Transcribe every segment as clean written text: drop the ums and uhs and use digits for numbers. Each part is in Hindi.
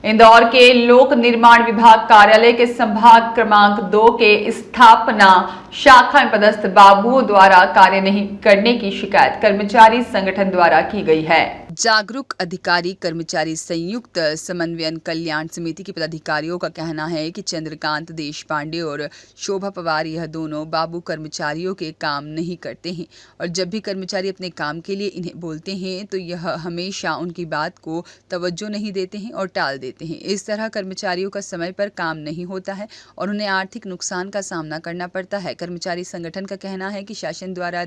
इंदौर के लोक निर्माण विभाग कार्यालय के संभाग क्रमांक 2 के स्थापना शाखा में पदस्थ बाबुओं द्वारा कार्य नहीं करने की शिकायत कर्मचारी संगठन द्वारा की गई है। जागरूक अधिकारी कर्मचारी संयुक्त समन्वयन कल्याण समिति के पदाधिकारियों का कहना है कि चंद्रकांत देशपांडे और शोभा पवार यह दोनों बाबू कर्मचारियों के काम नहीं करते हैं और जब भी कर्मचारी अपने काम के लिए इन्हें बोलते हैं तो यह हमेशा उनकी बात को तवज्जो नहीं देते हैं और टाल देते हैं। इस तरह कर्मचारियों का समय पर काम नहीं होता है और उन्हें आर्थिक नुकसान का सामना करना पड़ता है। कर्मचारी संगठन का कहना है कि शासन द्वारा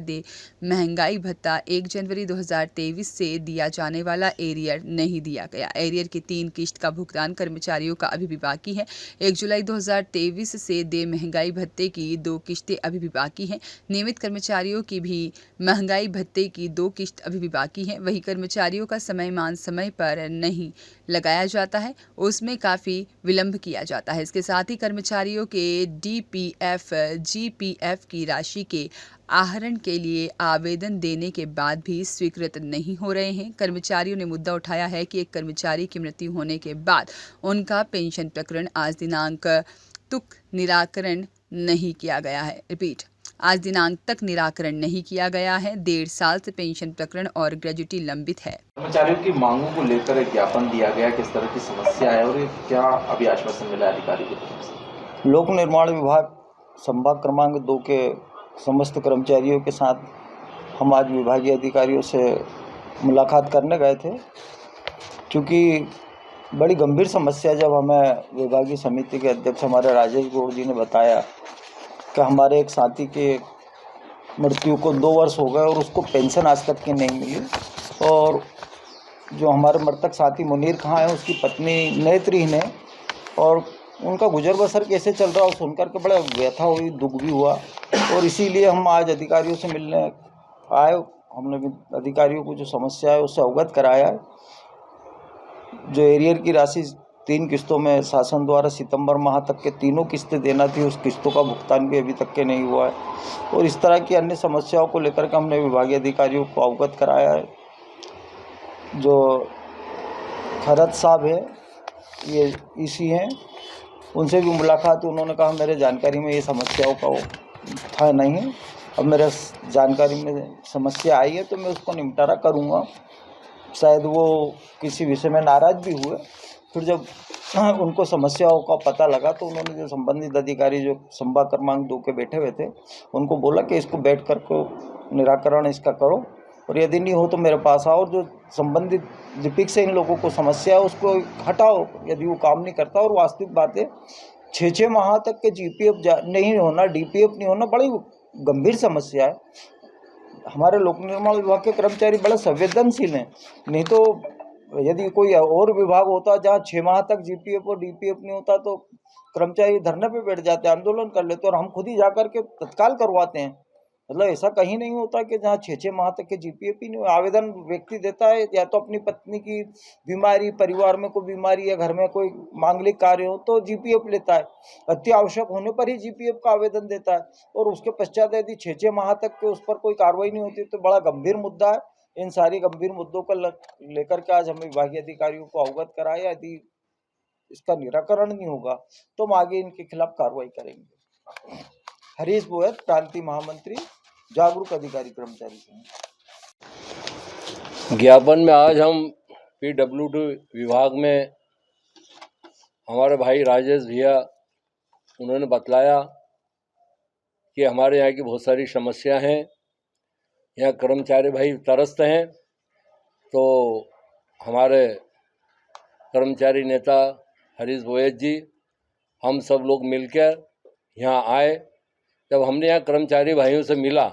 महंगाई भत्ता 1 जनवरी 2023 से दिया जाने वाला एरियर नहीं दिया गया। एरियर की 3 किश्त का भुगतान कर्मचारियों का अभी भी बाकी है। 1 जुलाई 2023 से दे महंगाई भत्ते की 2 किश्तें अभी भी बाकी हैं। नियमित कर्मचारियों की भी महंगाई भत्ते की 2 किश्त अभी भी बाकी है। वही कर्मचारियों का समय पर नहीं लगाया जाता है, उसमें काफ़ी विलंब किया जाता है। इसके साथ ही कर्मचारियों के DPF, GPF की राशि के आहरण के लिए आवेदन देने के बाद भी स्वीकृत नहीं हो रहे हैं। कर्मचारियों ने मुद्दा उठाया है कि एक कर्मचारी की मृत्यु होने के बाद उनका पेंशन प्रकरण आज दिनांक तक निराकरण नहीं किया गया है। रिपीट, आज दिनांक तक निराकरण नहीं किया गया है। 1.5 साल से पेंशन प्रकरण और ग्रेजुटी लंबित है। कर्मचारियों की मांगों को लेकर एक ज्ञापन दिया गया, किस तरह की समस्या है और क्या अभी आश्वासन मिला अधिकारी की तरफ से? लोक निर्माण विभाग संभाग क्रमांक 2 के समस्त कर्मचारियों के साथ हम आज विभागीय अधिकारियों से मुलाकात करने गए थे, क्योंकि बड़ी गंभीर समस्या जब हमें विभागीय समिति के अध्यक्ष हमारे राजेश गौड़ जी ने बताया कि हमारे एक साथी के मृत्यु को 2 वर्ष हो गए और उसको पेंशन आज तक की नहीं मिली, और जो हमारे मृतक साथी मुनीर खां है उसकी पत्नी नेत्री ने, और उनका गुजर बसर कैसे चल रहा है सुनकर के बड़ा व्यथा हुई, दुख भी हुआ, और इसीलिए हम आज अधिकारियों से मिलने आए। हमने भी अधिकारियों को जो समस्या है उससे अवगत कराया है। जो एरियर की राशि 3 किस्तों में शासन द्वारा सितंबर माह तक के 3 किस्तें देना थी, उस किस्तों का भुगतान भी अभी तक के नहीं हुआ है, और इस तरह की अन्य समस्याओं को लेकर के हमने विभागीय अधिकारियों को अवगत कराया है। जो खरत साहब है, ये इसी हैं, उनसे भी मुलाकात हुई। उन्होंने कहा मेरे जानकारी में ये समस्याओं का था नहीं, अब मेरे जानकारी में समस्या आई है तो मैं उसको निपटारा करूँगा। शायद वो किसी विषय में नाराज़ भी हुए, फिर जब उनको समस्याओं का पता लगा तो उन्होंने जो संबंधित अधिकारी जो संभाग क्रमांक 2 के बैठे हुए थे उनको बोला कि इसको बैठ कर को निराकरण इसका करो, और यदि नहीं हो तो मेरे पास आओ, और जो संबंधित लिपिक से इन लोगों को समस्या है उसको हटाओ यदि वो काम नहीं करता। और वास्तविक बात है 6 माह तक के GPF नहीं होना, DPF नहीं होना बड़ी गंभीर समस्या है। हमारे लोक निर्माण विभाग के कर्मचारी बड़े संवेदनशील हैं, नहीं तो यदि कोई और विभाग होता जहाँ 6 माह तक GPF और DPF नहीं होता तो कर्मचारी धरने पे बैठ जाते, आंदोलन कर लेते, और हम खुद ही जाकर के तत्काल करवाते हैं। मतलब ऐसा कहीं नहीं होता कि जहाँ 6 माह तक के GPF ही नहीं। आवेदन व्यक्ति देता है या तो अपनी पत्नी की बीमारी, परिवार में कोई बीमारी या घर में कोई मांगलिक कार्य हो तो GPF लेता है, अति आवश्यक होने पर ही GPF का आवेदन देता है, और उसके पश्चात यदि 6 माह तक के उस पर कोई कार्रवाई नहीं होती तो बड़ा गंभीर मुद्दा है। इन सारी गंभीर मुद्दों को लेकर के आज हमें विभागीय अधिकारियों को अवगत कराया। यदि इसका निराकरण नहीं होगा तो हम आगे इनके खिलाफ कार्रवाई करेंगे। हरीश बोयत, प्रांतीय महामंत्री, जागरूक अधिकारी कर्मचारी संघ। ज्ञापन में आज हम PWD विभाग में हमारे भाई राजेश भैया उन्होंने बतलाया कि हमारे यहाँ की बहुत सारी समस्या हैं, यहाँ कर्मचारी भाई त्रस्त हैं, तो हमारे कर्मचारी नेता हरीश बोयत जी हम सब लोग मिलकर यहाँ आए। जब हमने यहाँ कर्मचारी भाइयों से मिला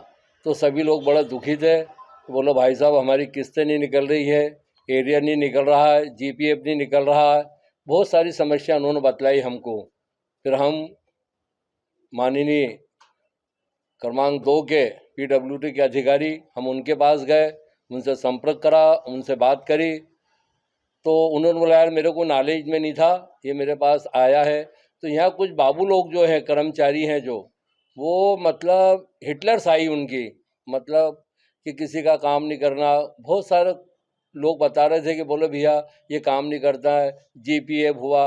तो सभी लोग बड़ा दुखी थे। बोलो भाई साहब हमारी किस्तें नहीं निकल रही है, एरियर नहीं निकल रहा है, GPF नहीं निकल रहा है, बहुत सारी समस्या उन्होंने बतलाई हमको। फिर हम माननीय क्रमांक 2 के PWD के अधिकारी हम उनके पास गए, उनसे संपर्क करा, उनसे बात करी, तो उन्होंने बोला यार मेरे को नॉलेज में नहीं था, ये मेरे पास आया है। तो यहाँ कुछ बाबू लोग जो हैं कर्मचारी हैं जो वो मतलब हिटलर शाही उनकी, मतलब कि किसी का काम नहीं करना, बहुत सारे लोग बता रहे थे कि बोले भैया ये काम नहीं करता है, जीपीएफ हुआ,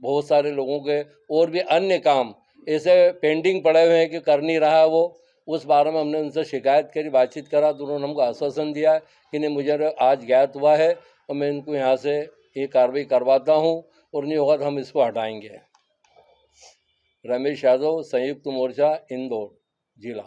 बहुत सारे लोगों के और भी अन्य काम ऐसे पेंडिंग पड़े हुए हैं कि कर नहीं रहा है वो। उस बारे में हमने उनसे शिकायत करी, बातचीत करा, तो उन्होंने हमको आश्वासन दिया है कि नहीं मुझे आज ज्ञात हुआ है और मैं इनको यहाँ से ये कार्रवाई करवाता हूँ और नहीं होगा तो हम इसको हटाएंगे। रमेश यादव, संयुक्त मोर्चा, इंदौर जिला।